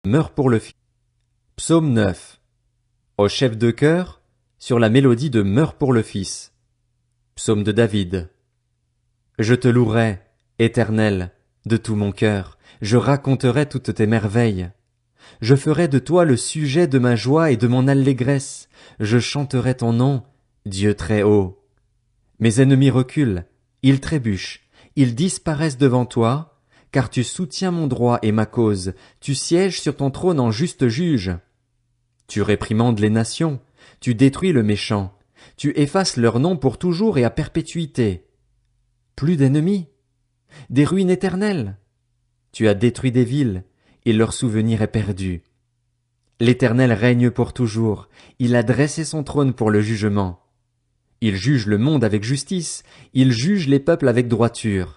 Meurt pour le Fils. Psaume 9. Au chef de chœur, sur la mélodie de Meurt pour le Fils. Psaume de David. Je te louerai, Éternel, de tout mon cœur, je raconterai toutes tes merveilles. Je ferai de toi le sujet de ma joie et de mon allégresse, je chanterai ton nom, Dieu très haut. Mes ennemis reculent, ils trébuchent, ils disparaissent devant toi, car tu soutiens mon droit et ma cause, tu sièges sur ton trône en juste juge. Tu réprimandes les nations, tu détruis le méchant, tu effaces leur nom pour toujours et à perpétuité. Plus d'ennemis, des ruines éternelles. Tu as détruit des villes, et leur souvenir est perdu. L'Éternel règne pour toujours, il a dressé son trône pour le jugement. Il juge le monde avec justice, il juge les peuples avec droiture.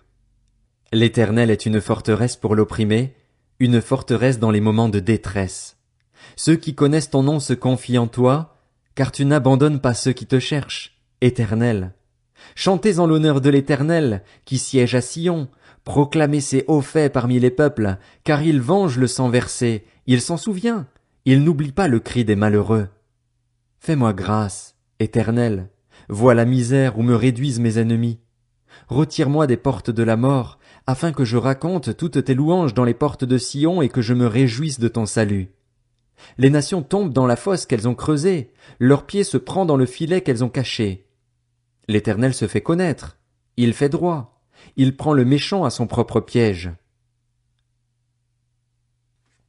L'Éternel est une forteresse pour l'opprimé, une forteresse dans les moments de détresse. Ceux qui connaissent ton nom se confient en toi, car tu n'abandonnes pas ceux qui te cherchent, Éternel. Chantez en l'honneur de l'Éternel, qui siège à Sion, proclamez ses hauts faits parmi les peuples, car il venge le sang versé, il s'en souvient, il n'oublie pas le cri des malheureux. Fais-moi grâce, Éternel, vois la misère où me réduisent mes ennemis. Retire-moi des portes de la mort, afin que je raconte toutes tes louanges dans les portes de Sion et que je me réjouisse de ton salut. Les nations tombent dans la fosse qu'elles ont creusée, leur pied se prend dans le filet qu'elles ont caché. L'Éternel se fait connaître, il fait droit, il prend le méchant à son propre piège.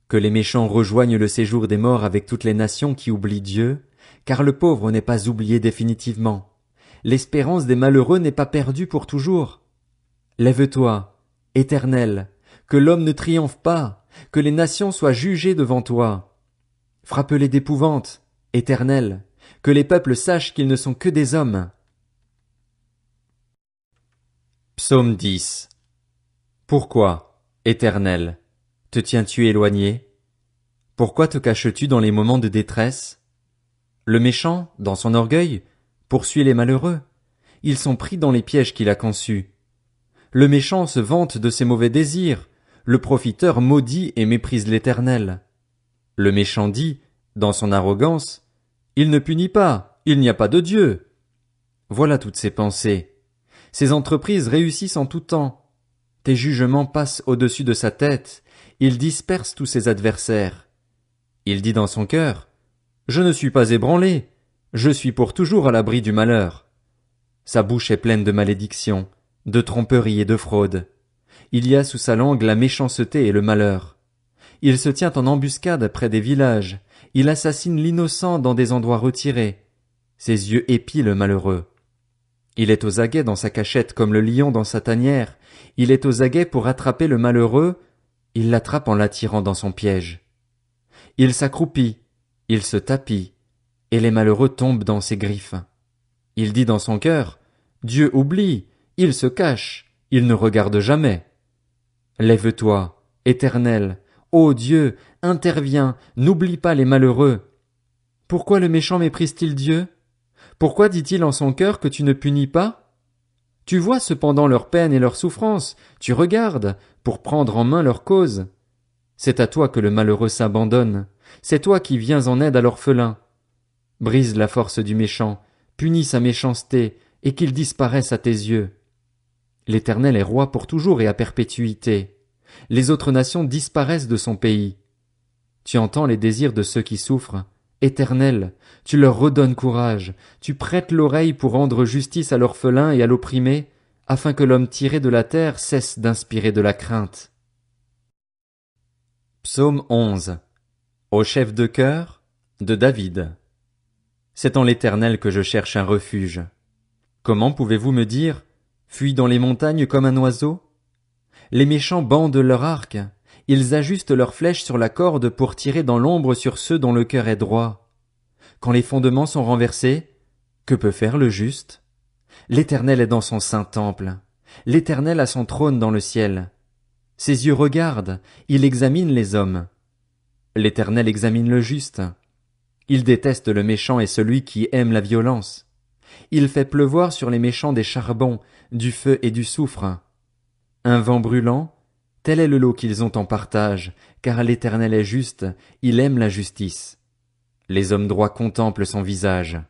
Que les méchants rejoignent le séjour des morts avec toutes les nations qui oublient Dieu, car le pauvre n'est pas oublié définitivement. L'espérance des malheureux n'est pas perdue pour toujours. Lève-toi, Éternel, que l'homme ne triomphe pas, que les nations soient jugées devant toi. Frappe-les d'épouvante, Éternel, que les peuples sachent qu'ils ne sont que des hommes. Psaume 10. Pourquoi, Éternel, te tiens-tu éloigné? Pourquoi te caches-tu dans les moments de détresse? Le méchant, dans son orgueil, poursuit les malheureux. Ils sont pris dans les pièges qu'il a conçus. Le méchant se vante de ses mauvais désirs. Le profiteur maudit et méprise l'Éternel. Le méchant dit, dans son arrogance, « Il ne punit pas, il n'y a pas de Dieu. » Voilà toutes ses pensées. Ses entreprises réussissent en tout temps. Tes jugements passent au-dessus de sa tête. Il disperse tous ses adversaires. Il dit dans son cœur, « Je ne suis pas ébranlé. Je suis pour toujours à l'abri du malheur. » Sa bouche est pleine de malédictions, de tromperies et de fraudes. Il y a sous sa langue la méchanceté et le malheur. Il se tient en embuscade près des villages. Il assassine l'innocent dans des endroits retirés. Ses yeux épient le malheureux. Il est aux aguets dans sa cachette comme le lion dans sa tanière. Il est aux aguets pour attraper le malheureux. Il l'attrape en l'attirant dans son piège. Il s'accroupit, il se tapit, et les malheureux tombent dans ses griffes. Il dit dans son cœur, « Dieu oublie, il se cache, il ne regarde jamais. » Lève-toi, Éternel, ô Dieu, interviens, n'oublie pas les malheureux. Pourquoi le méchant méprise-t-il Dieu? Pourquoi dit-il en son cœur que tu ne punis pas? Tu vois cependant leur peine et leur souffrance, tu regardes, pour prendre en main leur cause. C'est à toi que le malheureux s'abandonne, c'est toi qui viens en aide à l'orphelin. Brise la force du méchant, punis sa méchanceté, et qu'il disparaisse à tes yeux. L'Éternel est roi pour toujours et à perpétuité. Les autres nations disparaissent de son pays. Tu entends les désirs de ceux qui souffrent. Éternel, tu leur redonnes courage, tu prêtes l'oreille pour rendre justice à l'orphelin et à l'opprimé, afin que l'homme tiré de la terre cesse d'inspirer de la crainte. Psaume 11. Au chef de chœur, de David. C'est en l'Éternel que je cherche un refuge. Comment pouvez-vous me dire, fuis dans les montagnes comme un oiseau? Les méchants bandent leur arc, ils ajustent leurs flèches sur la corde pour tirer dans l'ombre sur ceux dont le cœur est droit. Quand les fondements sont renversés, que peut faire le juste? L'Éternel est dans son saint temple. L'Éternel a son trône dans le ciel. Ses yeux regardent, il examine les hommes. L'Éternel examine le juste. Il déteste le méchant et celui qui aime la violence. Il fait pleuvoir sur les méchants des charbons, du feu et du soufre. Un vent brûlant, Tel est le lot qu'ils ont en partage, car l'Éternel est juste, il aime la justice. Les hommes droits contemplent son visage.